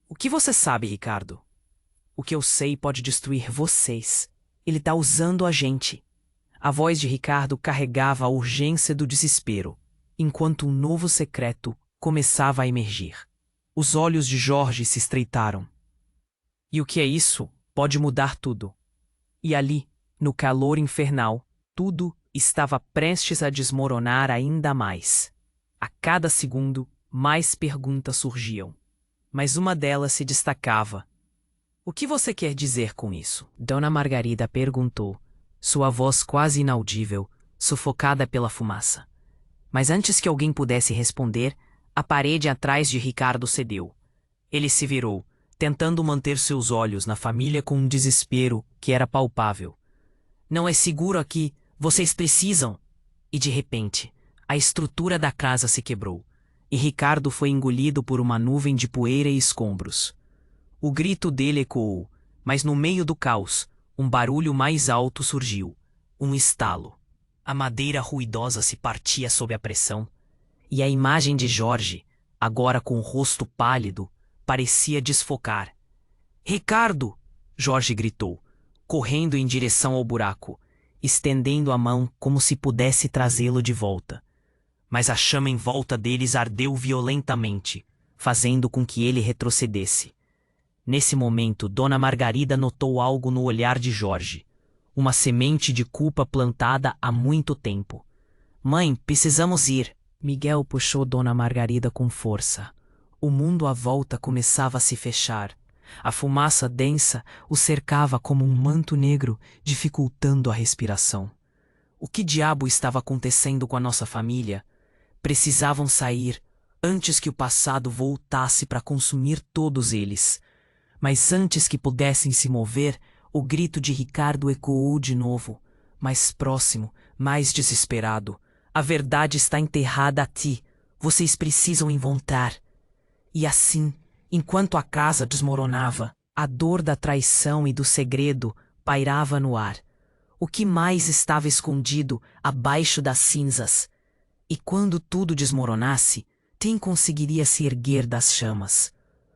O que você sabe, Ricardo? O que eu sei pode destruir vocês. Ele tá usando a gente. A voz de Ricardo carregava a urgência do desespero, enquanto um novo secreto começava a emergir. Os olhos de Jorge se estreitaram. E o que é isso? Pode mudar tudo. E ali, no calor infernal, tudo estava prestes a desmoronar ainda mais. A cada segundo, mais perguntas surgiam. Mas uma delas se destacava. O que você quer dizer com isso? Dona Margarida perguntou, sua voz quase inaudível, sufocada pela fumaça. Mas antes que alguém pudesse responder, a parede atrás de Ricardo cedeu. Ele se virou, tentando manter seus olhos na família com um desespero que era palpável. Não é seguro aqui, vocês precisam. E de repente, a estrutura da casa se quebrou, e Ricardo foi engolido por uma nuvem de poeira e escombros. O grito dele ecoou, mas no meio do caos, um barulho mais alto surgiu, um estalo. A madeira ruidosa se partia sob a pressão, e a imagem de Jorge, agora com o rosto pálido, parecia desfocar. Ricardo! Jorge gritou, correndo em direção ao buraco, estendendo a mão como se pudesse trazê-lo de volta. Mas a chama em volta deles ardeu violentamente, fazendo com que ele retrocedesse. Nesse momento, Dona Margarida notou algo no olhar de Jorge, uma semente de culpa plantada há muito tempo. Mãe, precisamos ir. Miguel puxou Dona Margarida com força. O mundo à volta começava a se fechar. A fumaça densa o cercava como um manto negro, dificultando a respiração. O que diabo estava acontecendo com a nossa família? Precisavam sair antes que o passado voltasse para consumir todos eles. Mas antes que pudessem se mover, o grito de Ricardo ecoou de novo, mais próximo, mais desesperado. A verdade está enterrada aqui. Vocês precisam encontrar. E assim, enquanto a casa desmoronava, a dor da traição e do segredo pairava no ar. O que mais estava escondido abaixo das cinzas? E quando tudo desmoronasse, quem conseguiria se erguer das chamas?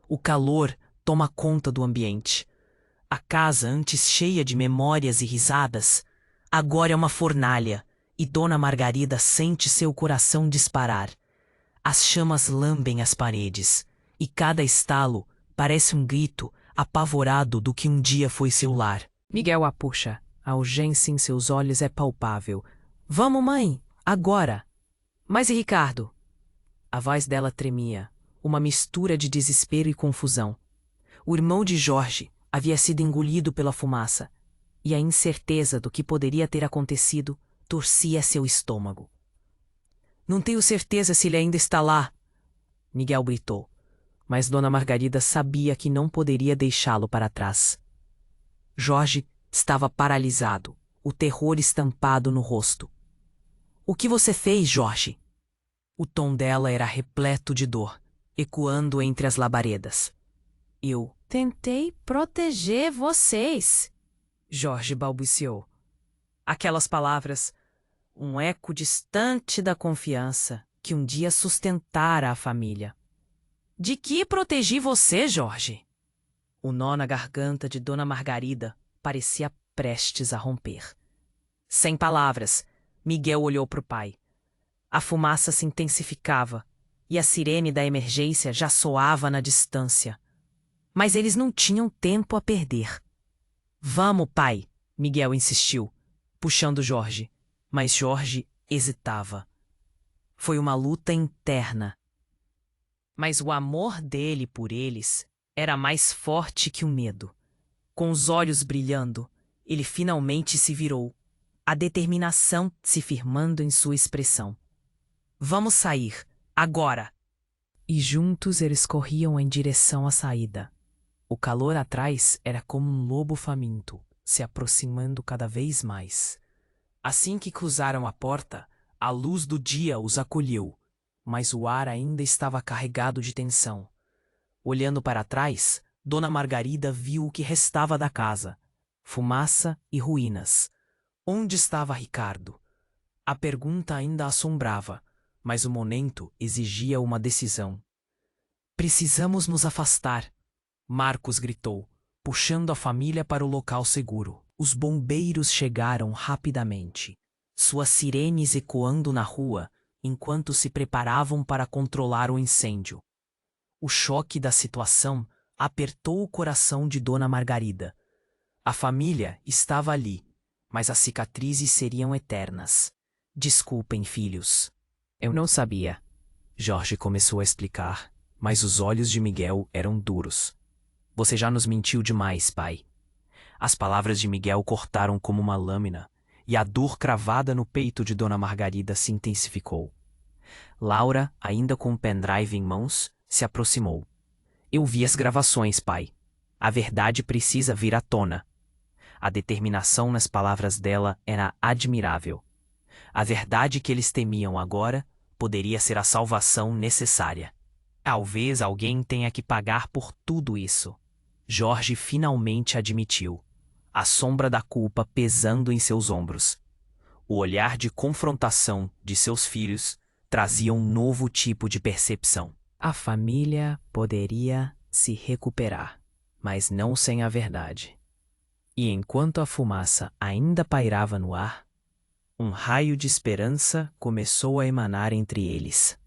O calor toma conta do ambiente. A casa, antes cheia de memórias e risadas, agora é uma fornalha, e Dona Margarida sente seu coração disparar. As chamas lambem as paredes, e cada estalo parece um grito apavorado do que um dia foi seu lar. Miguel a puxa. A urgência em seus olhos é palpável. Vamos, mãe, agora! Mas e Ricardo? A voz dela tremia, uma mistura de desespero e confusão. O irmão de Jorge havia sido engolido pela fumaça, e a incerteza do que poderia ter acontecido torcia seu estômago. Não tenho certeza se ele ainda está lá, Miguel gritou, mas Dona Margarida sabia que não poderia deixá-lo para trás. Jorge estava paralisado, o terror estampado no rosto. O que você fez, Jorge? O tom dela era repleto de dor, ecoando entre as labaredas. Eu tentei proteger vocês, Jorge balbuciou. Aquelas palavras, um eco distante da confiança que um dia sustentara a família. De que protegi você, Jorge? O nó na garganta de Dona Margarida parecia prestes a romper. Sem palavras, Miguel olhou para o pai. A fumaça se intensificava e a sirene da emergência já soava na distância. Mas eles não tinham tempo a perder. Vamos, pai, Miguel insistiu, puxando Jorge. Mas Jorge hesitava. Foi uma luta interna. Mas o amor dele por eles era mais forte que o medo. Com os olhos brilhando, ele finalmente se virou, a determinação se firmando em sua expressão. Vamos sair, agora! E juntos eles corriam em direção à saída. O calor atrás era como um lobo faminto, se aproximando cada vez mais. Assim que cruzaram a porta, a luz do dia os acolheu, mas o ar ainda estava carregado de tensão. Olhando para trás, Dona Margarida viu o que restava da casa: fumaça e ruínas. Onde estava Ricardo? A pergunta ainda assombrava, mas o momento exigia uma decisão. Precisamos nos afastar, Marcos gritou, puxando a família para o local seguro. Os bombeiros chegaram rapidamente, suas sirenes ecoando na rua enquanto se preparavam para controlar o incêndio. O choque da situação apertou o coração de Dona Margarida. A família estava ali, mas as cicatrizes seriam eternas. Desculpem, filhos. Eu não sabia. Jorge começou a explicar, mas os olhos de Miguel eram duros. Você já nos mentiu demais, pai. As palavras de Miguel cortaram como uma lâmina, e a dor cravada no peito de Dona Margarida se intensificou. Laura, ainda com o pendrive em mãos, se aproximou. Eu vi as gravações, pai. A verdade precisa vir à tona. A determinação nas palavras dela era admirável. A verdade que eles temiam agora poderia ser a salvação necessária. Talvez alguém tenha que pagar por tudo isso. Jorge finalmente admitiu, a sombra da culpa pesando em seus ombros. O olhar de confrontação de seus filhos trazia um novo tipo de percepção. A família poderia se recuperar, mas não sem a verdade. E enquanto a fumaça ainda pairava no ar, um raio de esperança começou a emanar entre eles.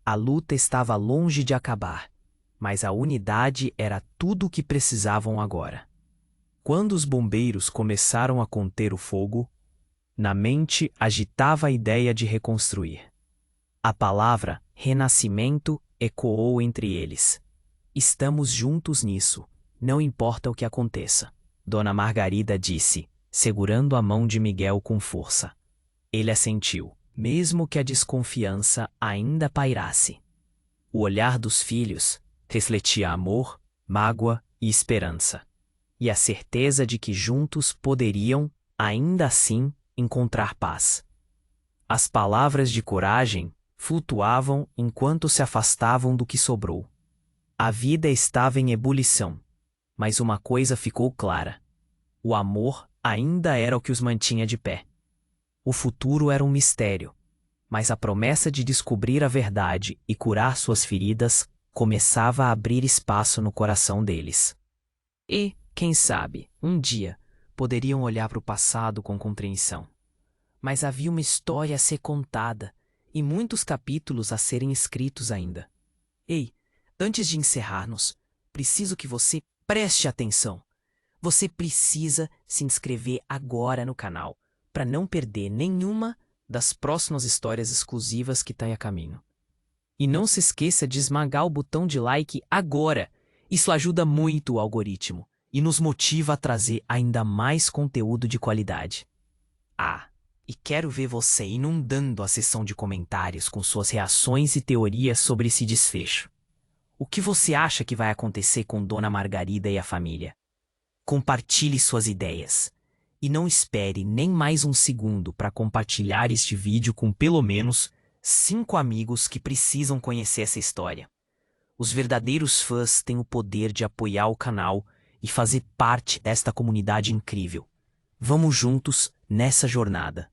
A luta estava longe de acabar, mas a unidade era tudo o que precisavam agora. Quando os bombeiros começaram a conter o fogo, na mente agitava a ideia de reconstruir. A palavra renascimento ecoou entre eles. Estamos juntos nisso, não importa o que aconteça, Dona Margarida disse, segurando a mão de Miguel com força. Ele assentiu, mesmo que a desconfiança ainda pairasse. O olhar dos filhos refletia amor, mágoa e esperança, e a certeza de que juntos poderiam, ainda assim, encontrar paz. As palavras de coragem flutuavam enquanto se afastavam do que sobrou. A vida estava em ebulição, mas uma coisa ficou clara: o amor ainda era o que os mantinha de pé. O futuro era um mistério, mas a promessa de descobrir a verdade e curar suas feridas começava a abrir espaço no coração deles. E, quem sabe, um dia, poderiam olhar para o passado com compreensão. Mas havia uma história a ser contada e muitos capítulos a serem escritos ainda. Ei, antes de encerrarmos, preciso que você preste atenção. Você precisa se inscrever agora no canal para não perder nenhuma das próximas histórias exclusivas que está a caminho. E não se esqueça de esmagar o botão de like agora. Isso ajuda muito o algoritmo e nos motiva a trazer ainda mais conteúdo de qualidade. Ah, e quero ver você inundando a seção de comentários com suas reações e teorias sobre esse desfecho. O que você acha que vai acontecer com Dona Margarida e a família? Compartilhe suas ideias. E não espere nem mais um segundo para compartilhar este vídeo com pelo menos 5 amigos que precisam conhecer essa história. Os verdadeiros fãs têm o poder de apoiar o canal e fazer parte desta comunidade incrível. Vamos juntos nessa jornada.